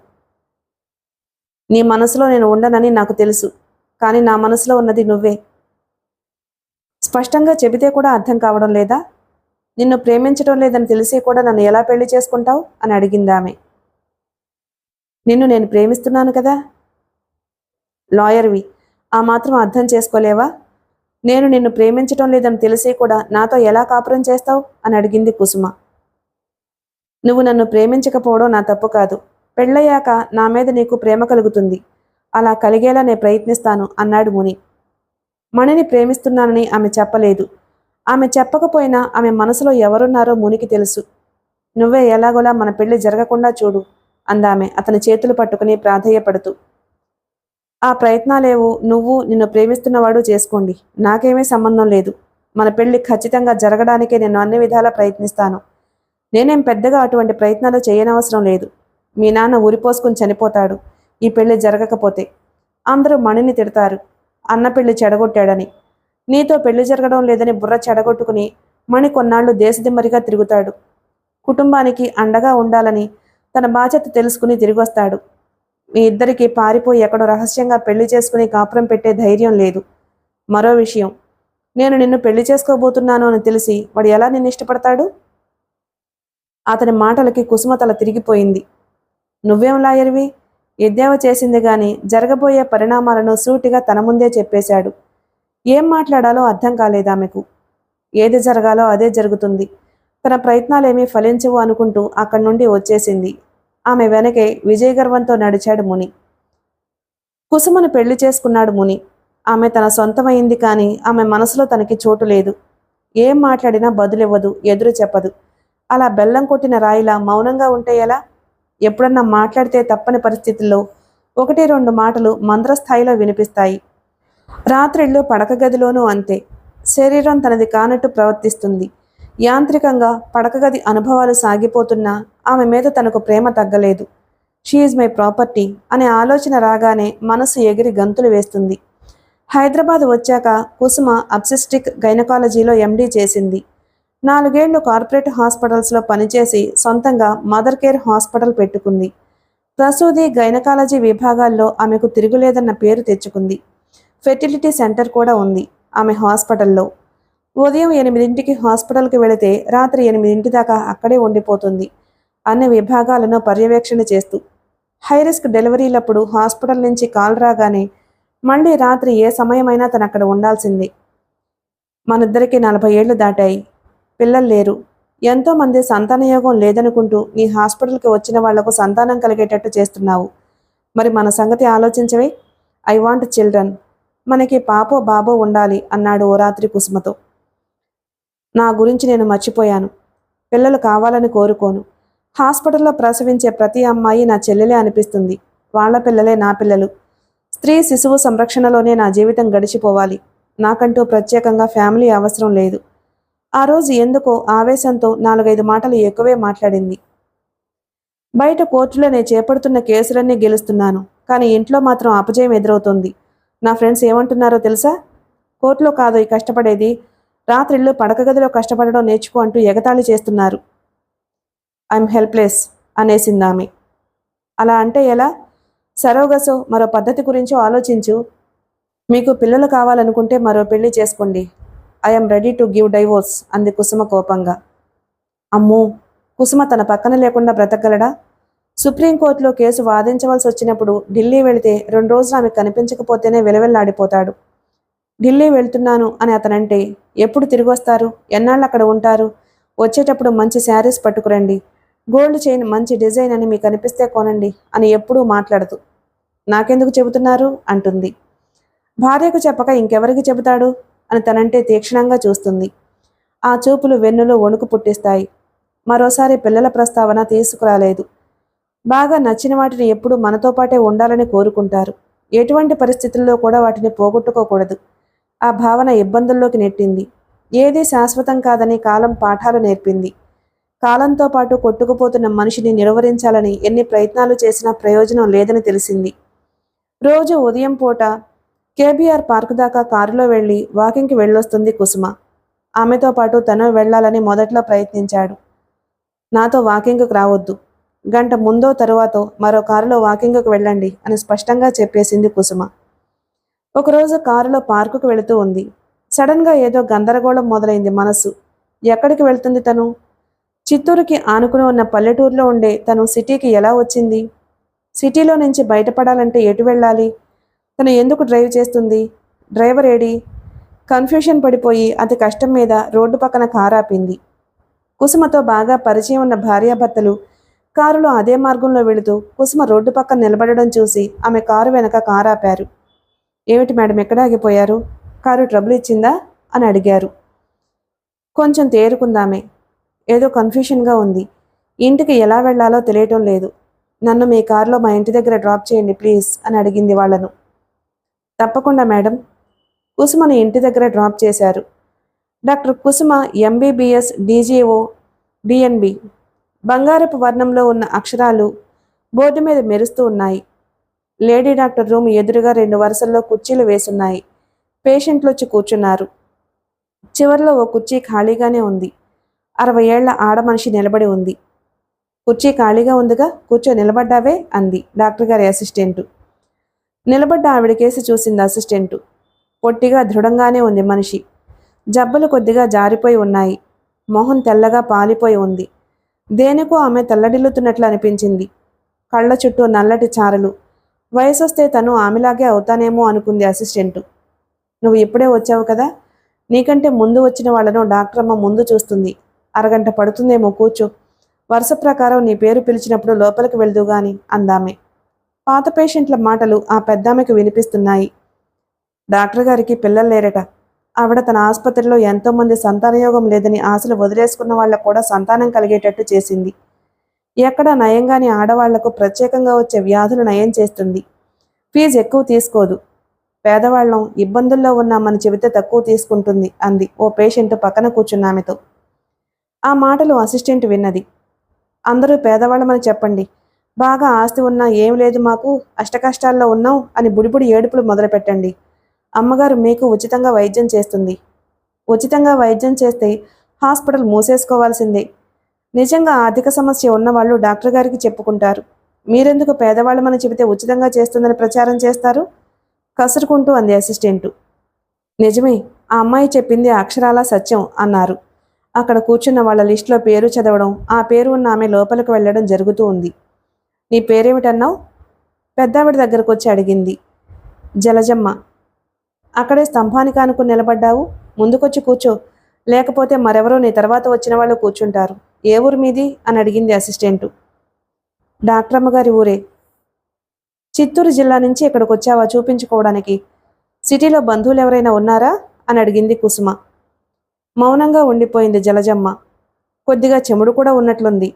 నీ మనసులో నేను ఉండనని నాకు తెలుసు, కానీ నా మనసులో ఉన్నది నువ్వే. స్పష్టంగా చెబితే కూడా అర్థం కావడం లేదా? నిన్ను ప్రేమించడం లేదని తెలిసి కూడా నన్ను ఎలా పెళ్లి చేసుకుంటావు అని అడిగింది ఆమె. నిన్ను నేను ప్రేమిస్తున్నాను కదా. లాయర్వి, ఆ మాత్రం అర్థం చేసుకోలేవా? నేను నిన్ను ప్రేమించటం లేదని తెలిసి కూడా నాతో ఎలా కాపురం చేస్తావు అని అడిగింది కుసుమ. నువ్వు నన్ను ప్రేమించకపోవడం నా తప్పు కాదు. పెళ్ళయ్యాక నా మీద నీకు ప్రేమ కలుగుతుంది. అలా కలిగేలా నేను ప్రయత్నిస్తాను అన్నాడు ముని. మణిని ప్రేమిస్తున్నానని ఆమె చెప్పలేదు. ఆమె చెప్పకపోయినా ఆమె మనసులో ఎవరున్నారో మునికి తెలుసు. నువ్వే ఎలాగోలా మన పెళ్లి జరగకుండా చూడు అందామె అతని చేతులు పట్టుకుని ప్రాధేయపడుతూ. ఆ ప్రయత్నాలేవో నువ్వు నిన్ను ప్రేమిస్తున్నవాడు చేసుకోండి, నాకేమీ సంబంధం లేదు. మన పెళ్లి ఖచ్చితంగా జరగడానికే నేను అన్ని విధాలా ప్రయత్నిస్తాను. నేనేం పెద్దగా అటువంటి ప్రయత్నాలు చేయనవసరం లేదు. మీ నాన్న ఉరిపోసుకుని చనిపోతాడు ఈ పెళ్లి జరగకపోతే. అందరూ మణిని తిడతారు, అన్న పెళ్లి చెడగొట్టాడని. నీతో పెళ్లి జరగడం లేదని బుర్ర చెడగొట్టుకుని మణి కొన్నాళ్లు దేశదిమ్మరిగా తిరుగుతాడు. కుటుంబానికి అండగా ఉండాలని తన బాధ్యత తెలుసుకుని తిరిగొస్తాడు. మీ ఇద్దరికి పారిపోయి ఎక్కడో రహస్యంగా పెళ్లి చేసుకుని కాపురం పెట్టే ధైర్యం లేదు. మరో విషయం, నేను నిన్ను పెళ్లి చేసుకోబోతున్నాను అని తెలిసి వాడు ఎలా నిన్ను ఇష్టపడతాడు? అతని మాటలకి కుసుమ తల తిరిగిపోయింది. నువ్వేం లాయర్వి? ఎద్దేవా చేసింది గాని జరగబోయే పరిణామాలను సూటిగా తన ముందే చెప్పేశాడు. ఏం మాట్లాడాలో అర్థం కాలేదామెకు. ఏది జరగాలో అదే జరుగుతుంది. తన ప్రయత్నాలేమీ ఫలించవు అనుకుంటూ అక్కడి నుండి వచ్చేసింది. ఆమె వెనకే విజయగర్వంతో నడిచాడు ముని. కుసుమను పెళ్లి చేసుకున్నాడు ముని. ఆమె తన సొంతమైంది, కానీ ఆమె మనసులో తనకి చోటు లేదు. ఏం మాట్లాడినా బదులివ్వదు, ఎదురు చెప్పదు. అలా బెల్లం కొట్టిన రాయిలా మౌనంగా ఉంటే ఎలా? ఎప్పుడన్నా మాట్లాడితే తప్పని పరిస్థితుల్లో 1-2 మాటలు మంద్రస్థాయిలో వినిపిస్తాయి. రాత్రిళ్ళు పడక గదిలోనూ అంతే. శరీరం తనది కానట్టు ప్రవర్తిస్తుంది. యాంత్రికంగా పడకగది అనుభవాలు సాగిపోతున్నా ఆమె మీద తనకు ప్రేమ తగ్గలేదు. షీఈజ్ మై ప్రాపర్టీ అనే ఆలోచన రాగానే మనసు ఎగిరి గంతులు వేస్తుంది. హైదరాబాద్ వచ్చాక కుసుమ అబ్సెస్టిక్ గైనకాలజీలో ఎండీ చేసింది. 4 ఏళ్లు కార్పొరేట్ హాస్పిటల్స్లో పనిచేసి సొంతంగా మదర్ కేర్ హాస్పిటల్ పెట్టుకుంది. ప్రసూతి, గైనకాలజీ విభాగాల్లో ఆమెకు తిరుగులేదన్న పేరు తెచ్చుకుంది. ఫెర్టిలిటీ సెంటర్ కూడా ఉంది ఆమె హాస్పిటల్లో. ఉదయం 8ంటికి హాస్పిటల్కి వెళితే రాత్రి 8 దాకా అక్కడే ఉండిపోతుంది, అన్ని విభాగాలను పర్యవేక్షణ చేస్తూ. హైరిస్క్ డెలివరీలప్పుడు హాస్పిటల్ నుంచి కాల్ రాగానే మళ్ళీ రాత్రి ఏ సమయమైనా తను అక్కడ ఉండాల్సిందే. మనిద్దరికి 40 ఏళ్లు దాటాయి. పిల్లలు లేరు. ఎంతోమంది సంతానయోగం లేదనుకుంటూ నీ హాస్పిటల్కి వచ్చిన వాళ్లకు సంతానం కలిగేటట్టు చేస్తున్నావు. మరి మన సంగతి ఆలోచించవే. I want children. మనకి పాపో బాబో ఉండాలి అన్నాడు ఓ రాత్రి కుసుమతో. నా గురించి నేను మర్చిపోయాను. పిల్లలు కావాలని కోరుకోను. హాస్పిటల్లో ప్రసవించే ప్రతి అమ్మాయి నా చెల్లెలే అనిపిస్తుంది. వాళ్ల పిల్లలే నా పిల్లలు. స్త్రీ శిశువు సంరక్షణలోనే నా జీవితం గడిచిపోవాలి. నాకంటూ ప్రత్యేకంగా ఫ్యామిలీ అవసరం లేదు. ఆ రోజు ఎందుకో ఆవేశంతో 4-5 మాటలు ఎక్కువే మాట్లాడింది. బయట కోర్టులో నేను చేపడుతున్న కేసులన్నీ గెలుస్తున్నాను, కానీ ఇంట్లో మాత్రం అపజయం ఎదురవుతోంది. నా ఫ్రెండ్స్ ఏమంటున్నారో తెలుసా? కోర్టులో కాదు ఈ కష్టపడేది, రాత్రిళ్ళు పడక గదిలో కష్టపడడం నేర్చుకో అంటూ ఎగతాళి చేస్తున్నారు. ఐఎమ్ హెల్ప్లెస్ అనేసిందామె. అలా అంటే ఎలా? సరోగసో మరో పద్ధతి గురించో ఆలోచించు. మీకు పిల్లలు కావాలనుకుంటే మరో పెళ్లి చేసుకోండి. I'm ready to give divorce అంది కుసుమ కోపంగా. అమ్మో, కుసుమ తన పక్కన లేకుండా బ్రతకగలడా? సుప్రీంకోర్టులో కేసు వాదించవలసి వచ్చినప్పుడు ఢిల్లీ వెళితే 2 రోజులు ఆమె కనిపించకపోతేనే వెలవెల్లాడిపోతాడు. ఢిల్లీ వెళ్తున్నాను అని అతనంటే ఎప్పుడు తిరిగి వస్తారు? ఎన్నాళ్ళు అక్కడ ఉంటారు? వచ్చేటప్పుడు మంచి శారీస్ పట్టుకురండి, గోల్డ్ చైన్ మంచి డిజైన్ అని మీకు అనిపిస్తే కొనండి అని ఎప్పుడూ మాట్లాడదు. నాకెందుకు చెబుతున్నారు అంటుంది. భార్యకు చెప్పక ఇంకెవరికి చెబుతాడు అని తనంటే తీక్షణంగా చూస్తుంది. ఆ చూపులు వెన్నులో వణుకు పుట్టిస్తాయి. మరోసారి పిల్లల ప్రస్తావన తీసుకురాలేదు. బాగా నచ్చిన వాటిని ఎప్పుడూ మనతో పాటే ఉండాలని కోరుకుంటారు. ఎటువంటి పరిస్థితుల్లో కూడా వాటిని పోగొట్టుకోకూడదు. ఆ భావన ఇబ్బందుల్లోకి నెట్టింది. ఏదీ శాశ్వతం కాదని కాలం పాఠాలు నేర్పింది. కాలంతో పాటు కొట్టుకుపోతున్న మనిషిని నిలువరించాలని ఎన్ని ప్రయత్నాలు చేసినా ప్రయోజనం లేదని తెలిసింది. రోజు ఉదయం పూట కేబీఆర్ పార్క్ దాకా కారులో వెళ్లి వాకింగ్కి వెళ్ళొస్తుంది కుసుమ. ఆమెతో పాటు తను వెళ్లాలని మొదట్లో ప్రయత్నించాడు. నాతో వాకింగ్కి రావద్దు, గంట ముందో తరువాతో మరో కారులో వాకింగ్కి వెళ్ళండి అని స్పష్టంగా చెప్పేసింది కుసుమ. ఒకరోజు కారులో పార్కుకు వెళుతూ ఉంది. సడన్గా ఏదో గందరగోళం మొదలైంది మనసు. ఎక్కడికి వెళ్తుంది తను? చిత్తూరుకి ఆనుకుని ఉన్న పల్లెటూరులో ఉండే తను సిటీకి ఎలా వచ్చింది? సిటీలో నుంచి బయటపడాలంటే ఎటు వెళ్ళాలి? తను ఎందుకు డ్రైవ్ చేస్తుంది? Driver AD? కన్ఫ్యూషన్ పడిపోయి అతి కష్టం మీద రోడ్డు పక్కన కారు ఆపింది. కుసుమతో బాగా పరిచయం ఉన్న భార్యాభర్తలు కారులో అదే మార్గంలో వెళుతూ కుసుమ రోడ్డు పక్కన నిలబడడం చూసి ఆమె కారు వెనక కారు ఆపారు. ఏమిటి మేడం, ఎక్కడ ఆగిపోయారు? కారు ట్రబుల్ ఇచ్చిందా అని అడిగారు. కొంచెం తేరుకుందామే. ఏదో కన్ఫ్యూషన్గా ఉంది. ఇంటికి ఎలా వెళ్లాలో తెలియటం లేదు. నన్ను మీ కారులో మా ఇంటి దగ్గర డ్రాప్ చేయండి ప్లీజ్ అని అడిగింది వాళ్లను. తప్పకుండా మేడం. కుసుమను ఇంటి దగ్గర డ్రాప్ చేశారు. డాక్టర్ కుసుమ ఎంబీబీఎస్ డీజీఓ డిఎన్బి. బంగారపు వర్ణంలో ఉన్న అక్షరాలు బోర్డు మీద మెరుస్తూ ఉన్నాయి. లేడీ డాక్టర్ రూమ్ ఎదురుగా 2 వరుసల్లో కుర్చీలు వేసున్నాయి. పేషెంట్లు వచ్చి కూర్చున్నారు. చివరిలో ఓ కుర్చీ ఖాళీగానే ఉంది. 60 ఏళ్ల ఆడమనిషి నిలబడి ఉంది. కుర్చీ ఖాళీగా ఉందిగా, కూర్చో, నిలబడ్డావే అంది డాక్టర్ గారి అసిస్టెంటు. నిలబడ్డ ఆవిడకేసి చూసింది అసిస్టెంటు. పొట్టిగా దృఢంగానే ఉంది మనిషి. జబ్బలు కొద్దిగా జారిపోయి ఉన్నాయి. మొహం తెల్లగా పాలిపోయి ఉంది. దేనికో ఆమె తల్లడిల్లుతున్నట్లు అనిపించింది. కళ్ళ చుట్టూ నల్లటి చారలు. వయసొస్తే తను ఆమెలాగే అవుతానేమో అనుకుంది అసిస్టెంటు. నువ్వు ఇప్పుడే వచ్చావు కదా, నీకంటే ముందు వచ్చిన వాళ్లను డాక్టరమ్మ ముందు చూస్తుంది. అరగంట పడుతుందేమో, కూర్చో. వరుస ప్రకారం నీ పేరు పిలిచినప్పుడు లోపలికి వెళ్దు గాని అందామె. పాత పేషెంట్ల మాటలు ఆ పెద్దామెకు వినిపిస్తున్నాయి. డాక్టర్ గారికి పిల్లలు లేరట. ఆవిడ తన ఆసుపత్రిలో ఎంతోమంది సంతానయోగం లేదని ఆశలు వదిలేసుకున్న వాళ్ళకు కూడా సంతానం కలిగేటట్టు చేసింది. ఎక్కడ నయంగాని ఆడవాళ్లకు ప్రత్యేకంగా వచ్చే వ్యాధులు నయం చేస్తుంది. ఫీజు ఎక్కువ తీసుకోదు. పేదవాళ్ళం ఇబ్బందుల్లో ఉన్నామని చెబితే తక్కువ తీసుకుంటుంది అంది ఓ పేషెంట్ పక్కన కూర్చున్నామెతో. ఆ మాటలు అసిస్టెంట్ విన్నది. అందరూ పేదవాళ్ళమని చెప్పండి. బాగా ఆస్తి ఉన్నా ఏం లేదు మాకు, అష్టకష్టాల్లో ఉన్నాం అని బుడిబుడి ఏడుపులు మొదలుపెట్టండి. అమ్మగారు మీకు ఉచితంగా వైద్యం చేస్తుంది. ఉచితంగా వైద్యం చేస్తే హాస్పిటల్ మూసేసుకోవాల్సిందే. నిజంగా ఆర్థిక సమస్య ఉన్నవాళ్ళు డాక్టర్ గారికి చెప్పుకుంటారు. మీరెందుకు పేదవాళ్ళమని చెబితే ఉచితంగా చేస్తుందని ప్రచారం చేస్తారు? కసురుకుంటూ అంది అసిస్టెంటు. నిజమే, ఆ అమ్మాయి చెప్పింది అక్షరాలా సత్యం అన్నారు. అక్కడ కూర్చున్న వాళ్ళ లిస్టులో పేరు చదవడం, ఆ పేరు ఉన్న ఆమె లోపలికి వెళ్ళడం జరుగుతూ ఉంది. నీ పేరేమిటన్నావు? పెద్దావిడ దగ్గరకు వచ్చి అడిగింది. జలజమ్మ. అక్కడే స్తంభానికి ఆనుకుని నిలబడ్డావు, ముందుకొచ్చి కూర్చో, లేకపోతే మరెవరో నీ తర్వాత వచ్చిన వాళ్ళు కూర్చుంటారు. ఏ ఊరు మీది అని అడిగింది అసిస్టెంటు. డాక్టర్ అమ్మగారి ఊరే. చిత్తూరు జిల్లా నుంచి ఇక్కడికి వచ్చావా చూపించుకోవడానికి? సిటీలో బంధువులు ఎవరైనా ఉన్నారా అని అడిగింది కుసుమ. మౌనంగా ఉండిపోయింది జలజమ్మ. కొద్దిగా చెముడు కూడా ఉన్నట్లుంది.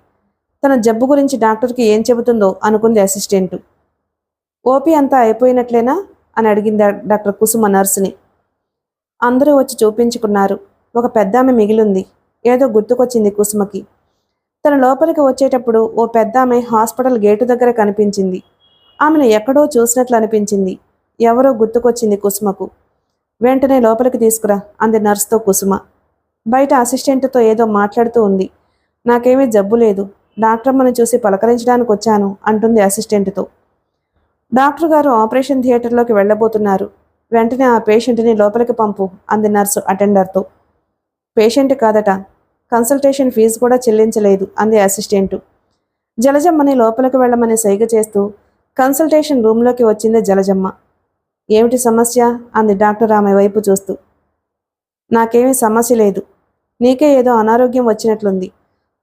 తన జబ్బు గురించి డాక్టర్కి ఏం చెబుతుందో అనుకుంది అసిస్టెంటు. ఓపీ అంతా అయిపోయినట్లేనా అని అడిగింది డాక్టర్ కుసుమ నర్సుని. అందరూ వచ్చి చూపించుకున్నారు. ఒక పెద్దామె మిగిలింది. ఏదో గుర్తుకొచ్చింది కుసుమకి. తన లోపలికి వచ్చేటప్పుడు ఓ పెద్దామె హాస్పిటల్ గేటు దగ్గర కనిపించింది. ఆమెను ఎక్కడో చూసినట్లు అనిపించింది. ఎవరో గుర్తుకొచ్చింది కుసుమకు. వెంటనే లోపలికి తీసుకురా అంది నర్సుతో కుసుమ. బయట అసిస్టెంట్తో ఏదో మాట్లాడుతూ ఉంది. నాకేమీ జబ్బు లేదు, డాక్టర్మ్మని చూసి పలకరించడానికి వచ్చాను అంటుంది అసిస్టెంట్తో. డాక్టర్ గారు ఆపరేషన్ థియేటర్లోకి వెళ్ళబోతున్నారు. వెంటనే ఆ పేషెంట్ని లోపలికి పంపు అంది నర్సు అటెండర్తో. పేషెంట్ కాదట, కన్సల్టేషన్ ఫీజు కూడా చెల్లించలేదు అంది అసిస్టెంటు. జలజమ్మని లోపలికి వెళ్ళమని సైగ చేస్తూ కన్సల్టేషన్ రూమ్లోకి వచ్చింది జలజమ్మ. ఏమిటి సమస్య అంది డాక్టర్ ఆమె వైపు చూస్తూ. నాకేమీ సమస్య లేదు, నీకే ఏదో అనారోగ్యం వచ్చినట్లుంది.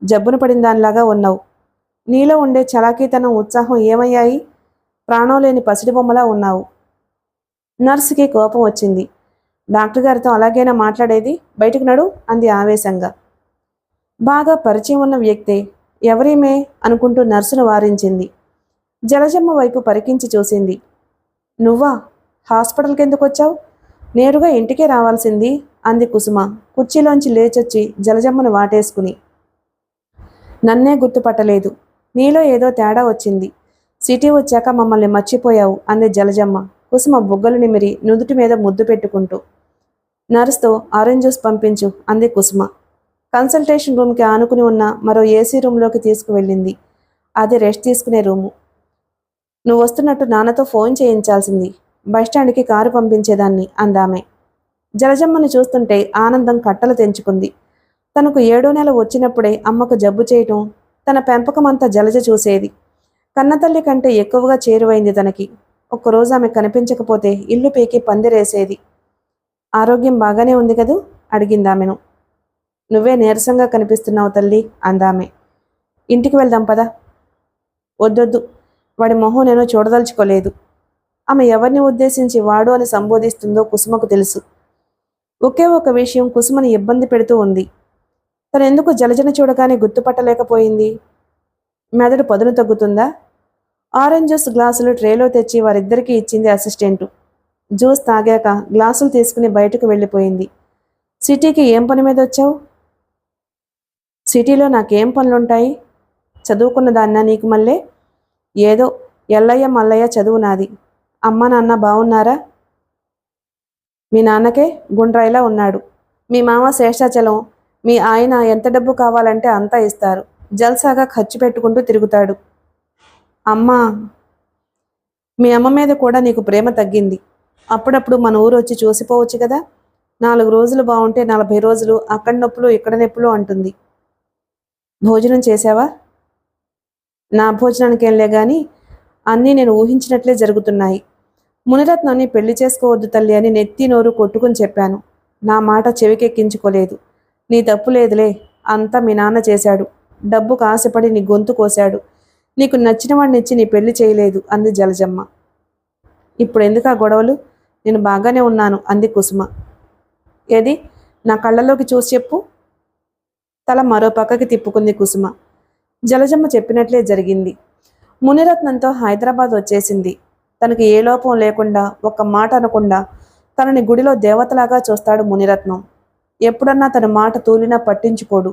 జబ్బున పడిన దానిలాగా ఉన్నావు. నీలో ఉండే చలాకీతనం, ఉత్సాహం ఏమయ్యాయి? ప్రాణం లేని పసిడి బొమ్మలా ఉన్నావు. నర్సుకి కోపం వచ్చింది. డాక్టర్ గారితో అలాగైనా మాట్లాడేది, బయటకు నడు అంది ఆవేశంగా. బాగా పరిచయం ఉన్న వ్యక్తే, ఎవరీమే అనుకుంటూ నర్సును వారించింది. జలజమ్మ వైపు పరికించి చూసింది. నువ్వా? హాస్పిటల్కి ఎందుకు వచ్చావు? నేరుగా ఇంటికే రావాల్సింది అంది కుసుమ కుర్చీలోంచి లేచొచ్చి జలజమ్మను వాటేసుకుని. నన్నే గుర్తుపట్టలేదు. నీలో ఏదో తేడా వచ్చింది. సిటీ వచ్చాక మమ్మల్ని మర్చిపోయావు అంది జలజమ్మ కుసుమ బుగ్గలు నిమిరి నుదుటి మీద ముద్దు పెట్టుకుంటూ. నర్సుతో ఆరెంజ్ జ్యూస్ పంపించు అంది కుసుమ. కన్సల్టేషన్ రూమ్కి ఆనుకుని ఉన్న మరో ఏసీ రూమ్లోకి తీసుకువెళ్ళింది. అది రెస్ట్ తీసుకునే రూము. నువ్వు వస్తున్నట్టు నాన్నతో ఫోన్ చేయించాల్సింది. బస్టాండ్కి కారు పంపించేదాన్ని అందామె. జలజమ్మను చూస్తుంటే ఆనందం కట్టలు తెంచుకుంది. తనకు 7వ నెల వచ్చినప్పుడే అమ్మకు జబ్బు చేయటం, తన పెంపకమంతా జలజ చూసేది. కన్నతల్లి కంటే ఎక్కువగా చేరువైంది తనకి. ఒక్కరోజు ఆమె కనిపించకపోతే ఇల్లు పీకి పందిరేసేది. ఆరోగ్యం బాగానే ఉంది కదూ అడిగిందామెను. నువ్వే నీరసంగా కనిపిస్తున్నావు తల్లి అందామె. ఇంటికి వెళ్దాం పదా. వద్దొద్దు, వాడి మొహం నేను చూడదలుచుకోలేదు. ఆమె ఎవరిని ఉద్దేశించి వాడు అని సంబోధిస్తుందో కుసుమకు తెలుసు. ఒకే ఒక విషయం కుసుమని ఇబ్బంది పెడుతూ ఉంది. తనెందుకు జలజన చూడగానే గుర్తుపట్టలేకపోయింది? మెదడు పదును తగ్గుతుందా? ఆరెంజ్ జ్యూస్ గ్లాసులు ట్రేలో తెచ్చి వారిద్దరికీ ఇచ్చింది అసిస్టెంటు. జ్యూస్ తాగాక గ్లాసులు తీసుకుని బయటకు వెళ్ళిపోయింది. సిటీకి ఏం పని మీద వచ్చావు? సిటీలో నాకేం పనులుంటాయి? చదువుకున్న దాన్నా నీకు మళ్ళీ? ఏదో ఎల్లయ్య మల్లయ్య చదువు నాది. అమ్మ నాన్న బాగున్నారా? మీ నాన్నకే గుండ్రాయిలా ఉన్నాడు. మీ మామ శేషాచలం. మీ ఆయన ఎంత డబ్బు కావాలంటే అంతా ఇస్తారు. జల్సాగా ఖర్చు పెట్టుకుంటూ తిరుగుతాడు. అమ్మా, మీ అమ్మ మీద కూడా నీకు ప్రేమ తగ్గింది. అప్పుడప్పుడు మన ఊరు వచ్చి చూసిపోవచ్చు కదా. 4 రోజులు బాగుంటే 40 రోజులు అక్కడ నొప్పులు ఇక్కడ నొప్పులు అంటుంది. భోజనం చేశావా? నా భోజనానికి వెళ్ళే గాని అన్నీ నేను ఊహించినట్లే జరుగుతున్నాయి. మునిరత్నాన్ని పెళ్లి చేసుకోవద్దు తల్లి అని నెత్తి నోరు కొట్టుకుని చెప్పాను. నా మాట చెవికెక్కించుకోలేదు. నీ తప్పు లేదులే, అంతా మీ నాన్న చేశాడు. డబ్బుకు ఆశపడి నీ గొంతు కోశాడు. నీకు నచ్చిన వాడిని ఇచ్చి నీ పెళ్లి చేయలేదు అంది జలజమ్మ. ఇప్పుడు ఎందుకు ఆ గొడవలు? నేను బాగానే ఉన్నాను అంది కుసుమ. ఏది నా కళ్ళలోకి చూసి చెప్పు. తల మరో పక్కకి తిప్పుకుంది కుసుమ. జలజమ్మ చెప్పినట్లే జరిగింది. మునిరత్నంతో హైదరాబాద్ వచ్చేసింది. తనకి ఏ లోపం లేకుండా, ఒక్క మాట అనకుండా తనని గుడిలో దేవతలాగా చూస్తాడు మునిరత్నం. ఎప్పుడన్నా తన మాట తూలినా పట్టించుకోడు.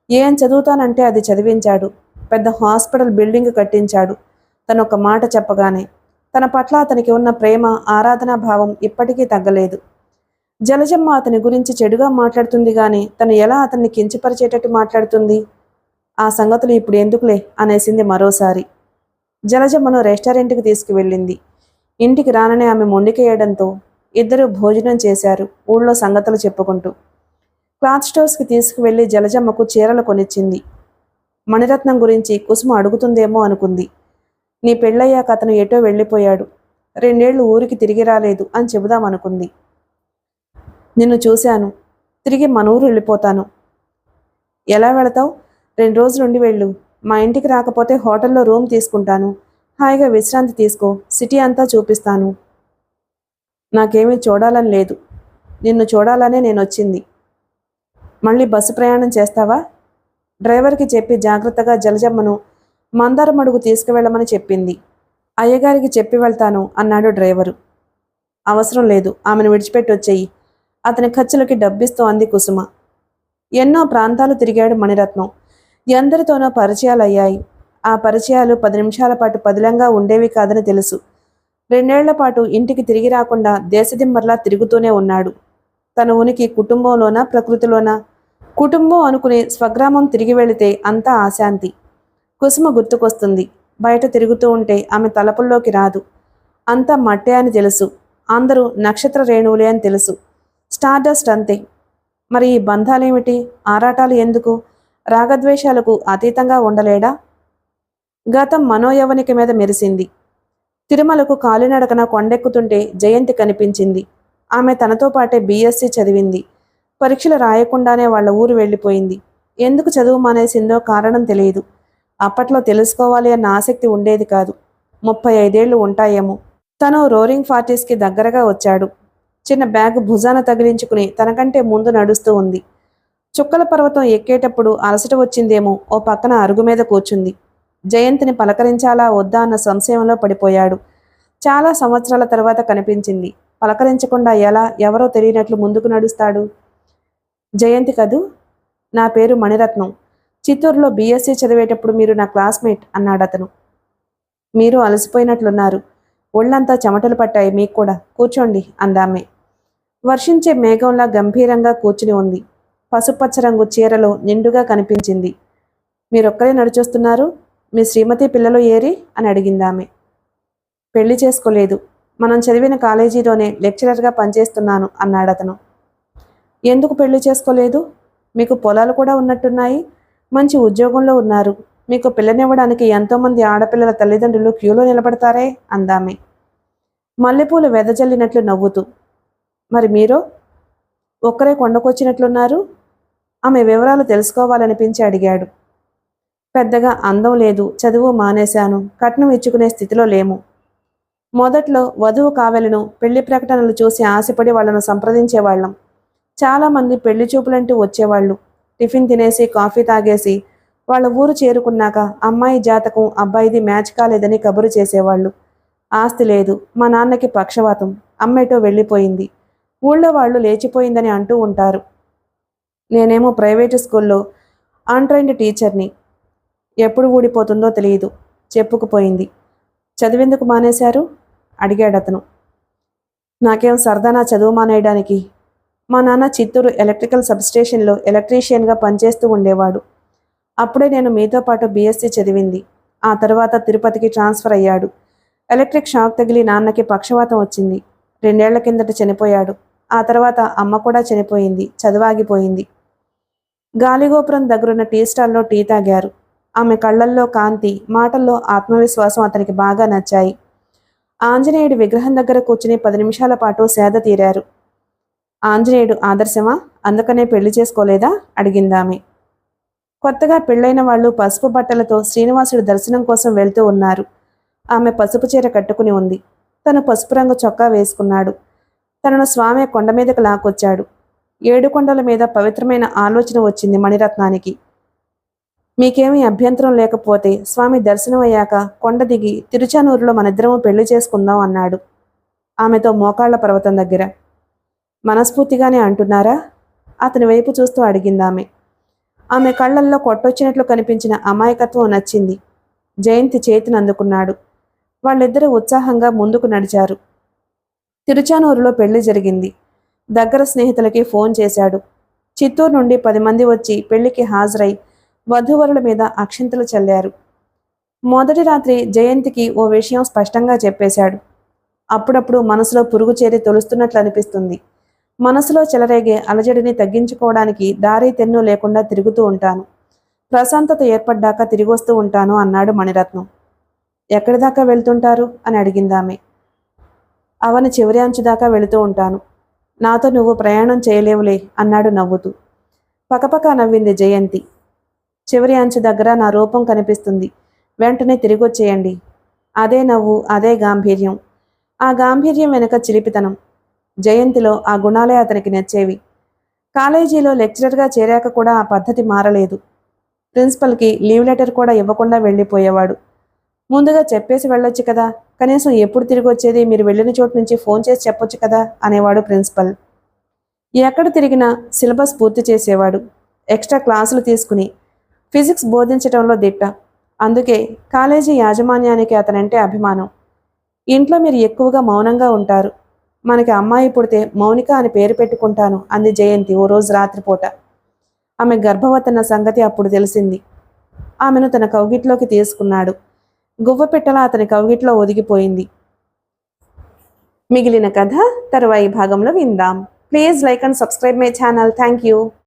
ఏం చదువుతానంటే అది చదివించాడు. పెద్ద హాస్పిటల్ బిల్డింగ్ కట్టించాడు. తను ఒక మాట చెప్పగానే తన పట్ల అతనికి ఉన్న ప్రేమ, ఆరాధనా భావం ఇప్పటికీ తగ్గలేదు. జలజమ్మ అతని గురించి చెడుగా మాట్లాడుతుంది గాని తను ఎలా అతన్ని కించపరిచేటట్టు మాట్లాడుతుంది? ఆ సంగతులు ఇప్పుడు ఎందుకులే అనేసింది మరోసారి. జలజమ్మను రెస్టారెంట్కి తీసుకువెళ్ళింది. ఇంటికి రాననే ఆమె మొండికేయడంతో ఇద్దరూ భోజనం చేశారు, ఊళ్ళో సంగతులు చెప్పుకుంటూ. క్లాత్ స్టోర్స్కి తీసుకువెళ్ళి జలజమ్మకు చీరలు కొనిచ్చింది. మణిరత్నం గురించి కుసుమ అడుగుతుందేమో అనుకుంది. నీ పెళ్ళయ్యాక అతను ఎటో వెళ్ళిపోయాడు, 2 ఏళ్ళు ఊరికి తిరిగి రాలేదు అని చెబుదామనుకుంది. నిన్ను చూశాను, తిరిగి మన ఊరు వెళ్ళిపోతాను. ఎలా వెళతావు? 2 రోజులుండి వెళ్ళు. మా ఇంటికి రాకపోతే హోటల్లో రూమ్ తీసుకుంటాను. హాయిగా విశ్రాంతి తీసుకో, సిటీ అంతా చూపిస్తాను. నాకేమీ చూడాలని లేదు. నిన్ను చూడాలనే నేను వచ్చింది. మళ్ళీ బస్సు ప్రయాణం చేస్తావా? డ్రైవర్కి చెప్పి జాగ్రత్తగా జలజమ్మను మందారమడుగు తీసుకువెళ్ళమని చెప్పింది. అయ్యగారికి చెప్పి వెళ్తాను అన్నాడు డ్రైవరు. అవసరం లేదు, ఆమెను విడిచిపెట్టి వచ్చేయి. అతని ఖర్చులకి డబ్బిస్తూ అంది కుసుమ. ఎన్నో ప్రాంతాలు తిరిగాడు మణిరత్నం. ఎందరితోనో పరిచయాలు అయ్యాయి. ఆ పరిచయాలు 10 నిమిషాల పాటు పదిలంగా ఉండేవి కాదని తెలుసు. 2 ఏళ్ల పాటు ఇంటికి తిరిగి రాకుండా దేశదిమ్మర్లా తిరుగుతూనే ఉన్నాడు. తన ఉనికి కుటుంబంలోనా, ప్రకృతిలోనా? కుటుంబం అనుకుని స్వగ్రామం తిరిగి వెళితే అంతా అశాంతి. కుసుమ గుర్తుకొస్తుంది. బయట తిరుగుతూ ఉంటే ఆమె తలపుల్లోకి రాదు. అంతా మట్టే అని తెలుసు. అందరూ నక్షత్ర రేణువులే అని తెలుసు. స్టార్డస్ట్ అంతే. మరి ఈ బంధాలేమిటి? ఆరాటాలు ఎందుకు? రాగద్వేషాలకు అతీతంగా ఉండలేడా? గతం మనోయవనిక మీద మెరిసింది. తిరుమలకు కాలినడకన కొండెక్కుతుంటే జయంతి కనిపించింది. ఆమె తనతో పాటే బీఎస్సీ చదివింది. పరీక్షలు రాయకుండానే వాళ్ళ ఊరు వెళ్ళిపోయింది. ఎందుకు చదువు మానేసిందో కారణం తెలియదు. అప్పట్లో తెలుసుకోవాలి అన్న ఆసక్తి ఉండేది కాదు. 35 ఏళ్లు ఉంటాయేమో. తను రోరింగ్ 40స్కి దగ్గరగా వచ్చాడు. చిన్న బ్యాగ్ భుజాన తగిలించుకుని తనకంటే ముందు నడుస్తూ ఉంది. చుక్కల పర్వతం ఎక్కేటప్పుడు అలసట వచ్చిందేమో ఓ పక్కన అరుగు మీద కూర్చుంది. జయంతిని పలకరించాలా వద్దా అన్న సంశయంలో పడిపోయాడు. చాలా సంవత్సరాల తర్వాత కనిపించింది. పలకరించకుండా ఎలా, ఎవరో తెలియనట్లు ముందుకు నడుస్తాడు. జయంతి కదూ? నా పేరు మణిరత్నం. చిత్తూరులో బీఎస్సీ చదివేటప్పుడు మీరు నా క్లాస్మేట్ అన్నాడతను. మీరు అలసిపోయినట్లున్నారు. ఒళ్ళంతా చెమటలు పట్టాయి మీకు కూడా. కూర్చోండి అందామె. వర్షించే మేఘంలా గంభీరంగా కూర్చుని ఉంది. పసుపచ్చ రంగు చీరలో నిండుగా కనిపించింది. మీరొక్కరే నడిచొస్తున్నారు? మీ శ్రీమతి పిల్లలు ఏరి అని అడిగిందామె. పెళ్లి చేసుకోలేదు. మనం చదివిన కాలేజీలోనే లెక్చరర్గా పనిచేస్తున్నాను అన్నాడతను. ఎందుకు పెళ్లి చేసుకోలేదు? మీకు పొలాలు కూడా ఉన్నట్టున్నాయి. మంచి ఉద్యోగంలో ఉన్నారు. మీకు పిల్లనివ్వడానికి ఎంతోమంది ఆడపిల్లల తల్లిదండ్రులు క్యూలో నిలబడతారే అందామె. మల్లెపూలు వెదజల్లినట్లు నవ్వుతూ. మరి మీరు ఒక్కరే కొండకొచ్చినట్లున్నారు? ఆమె వివరాలు తెలుసుకోవాలనిపించి అడిగాడు. పెద్దగా అందం లేదు, చదువు మానేశాను, కట్నం ఇచ్చుకునే స్థితిలో లేము. మొదట్లో వధువు కావెలను పెళ్లి ప్రకటనలు చూసి ఆశపడి వాళ్లను సంప్రదించేవాళ్ళం. చాలామంది పెళ్లి చూపులంటూ వచ్చేవాళ్ళు. టిఫిన్ తినేసి కాఫీ తాగేసి వాళ్ళ ఊరు చేరుకున్నాక అమ్మాయి జాతకం అబ్బాయిది మ్యాచ్ కాలేదని కబురు చేసేవాళ్ళు. ఆస్తి లేదు, మా నాన్నకి పక్షవాతం, అమ్మేటో వెళ్ళిపోయింది, ఊళ్ళో వాళ్ళు లేచిపోయిందని అంటూ ఉంటారు. నేనేమో ప్రైవేటు స్కూల్లో అన్‌ట్రైన్డ్ టీచర్ని. ఎప్పుడు ఊడిపోతుందో తెలియదు. చెప్పుకుపోయింది. చదివెందుకు మానేశారు అడిగాడతను. నాకేం సరదానా చదువు మానేయడానికి? మా నాన్న చిత్తూరు ఎలక్ట్రికల్ సబ్స్టేషన్లో ఎలక్ట్రీషియన్గా పనిచేస్తూ ఉండేవాడు. అప్పుడే నేను మీతో పాటు బీఎస్సీ చదివింది. ఆ తర్వాత తిరుపతికి ట్రాన్స్ఫర్ అయ్యాడు. ఎలక్ట్రిక్ షాక్ తగిలి నాన్నకి పక్షవాతం వచ్చింది. 2 ఏళ్ల కిందట చనిపోయాడు. ఆ తర్వాత అమ్మ కూడా చనిపోయింది. చదువాగిపోయింది. గాలిగోపురం దగ్గరున్న టీ స్టాల్లో టీ తాగారు. ఆమె కళ్లల్లో కాంతి, మాటల్లో ఆత్మవిశ్వాసం అతనికి బాగా నచ్చాయి. ఆంజనేయుడి విగ్రహం దగ్గర కూర్చుని 10 నిమిషాల పాటు సేద తీరారు. ఆంజనేయుడు ఆదర్శమా? అందుకనే పెళ్లి చేసుకోలేదా అడిగిందామె. కొత్తగా పెళ్లైన వాళ్ళు పసుపు బట్టలతో శ్రీనివాసుడి దర్శనం కోసం వెళ్తూ ఉన్నారు. ఆమె పసుపు చీర కట్టుకుని ఉంది. తను పసుపు రంగు చొక్కా వేసుకున్నాడు. తనను స్వామి కొండ మీదకు లాక్కొచ్చాడు. 7 కొండల మీద పవిత్రమైన ఆలోచన వచ్చింది మణిరత్నానికి. మీకేమీ అభ్యంతరం లేకపోతే స్వామి దర్శనం అయ్యాక కొండ దిగి తిరుచానూరులో మనిద్దరము పెళ్లి చేసుకుందాం అన్నాడు ఆమెతో మోకాళ్ల పర్వతం దగ్గర. మనస్ఫూర్తిగానే అంటున్నారా? అతని వైపు చూస్తూ అడిగిందామె. ఆమె కళ్ళల్లో కొట్టొచ్చినట్లు కనిపించిన అమాయకత్వం నచ్చింది. జయంతి చేతిని అందుకున్నాడు. వాళ్ళిద్దరూ ఉత్సాహంగా ముందుకు నడిచారు. తిరుచానూరులో పెళ్లి జరిగింది. దగ్గర స్నేహితులకి ఫోన్ చేశాడు. చిత్తూరు నుండి 10 మంది వచ్చి పెళ్లికి హాజరై వధూవరుల మీద అక్షింతలు చల్లారు. మొదటి రాత్రి జయంతికి ఓ విషయం స్పష్టంగా చెప్పేశాడు. అప్పుడప్పుడు మనసులో పురుగు చేరి తొలుస్తున్నట్లు అనిపిస్తుంది. మనసులో చెలరేగే అలజడిని తగ్గించుకోవడానికి దారి తెన్ను లేకుండా తిరుగుతూ ఉంటాను. ప్రశాంతత ఏర్పడ్డాక తిరిగొస్తూ ఉంటాను అన్నాడు మణిరత్నం. ఎక్కడి దాకా వెళ్తుంటారు అని అడిగిందామె. అవని చివరి అంచు దాకా వెళుతూ ఉంటాను. నాతో నువ్వు ప్రయాణం చేయలేవులే అన్నాడు నవ్వుతూ. పకపక నవ్వింది జయంతి. చివరి అంచు దగ్గర నా రూపం కనిపిస్తుంది. వెంటనే తిరిగొచ్చేయండి. అదే నవ్వు, అదే గాంభీర్యం. ఆ గాంభీర్యం వెనుక చిలిపితనం. జయంతిలో ఆ గుణాలే అతనికి నచ్చేవి. కాలేజీలో లెక్చరర్గా చేరాక కూడా ఆ పద్ధతి మారలేదు. ప్రిన్సిపల్కి లీవ్ లెటర్ కూడా ఇవ్వకుండా వెళ్ళిపోయేవాడు. ముందుగా చెప్పేసి వెళ్ళొచ్చు కదా, కనీసం ఎప్పుడు తిరిగి వచ్చేది, మీరు వెళ్ళిన చోటు నుంచి ఫోన్ చేసి చెప్పొచ్చు కదా అనేవాడు ప్రిన్సిపల్. ఎక్కడ తిరిగినా సిలబస్ పూర్తి చేసేవాడు. ఎక్స్ట్రా క్లాసులు తీసుకుని ఫిజిక్స్ బోధించడంలో దిట్ట. అందుకే కాలేజీ యాజమాన్యానికి అతనంటే అభిమానం. ఇంట్లో మీరు ఎక్కువగా మౌనంగా ఉంటారు. మనకి అమ్మాయి పుడితే మౌనిక అని పేరు పెట్టుకుంటాను అంది జయంతి ఓ రోజు రాత్రిపూట. ఆమె గర్భవతన్న సంగతి అప్పుడు తెలిసింది. ఆమెను తన కౌగిట్లోకి తీసుకున్నాడు. గువ్వపిట్టలా అతని కౌగిట్లో ఒదిగిపోయింది. మిగిలిన కథ తరువాయి భాగంలో విందాం. Please like and subscribe my channel. Thank you.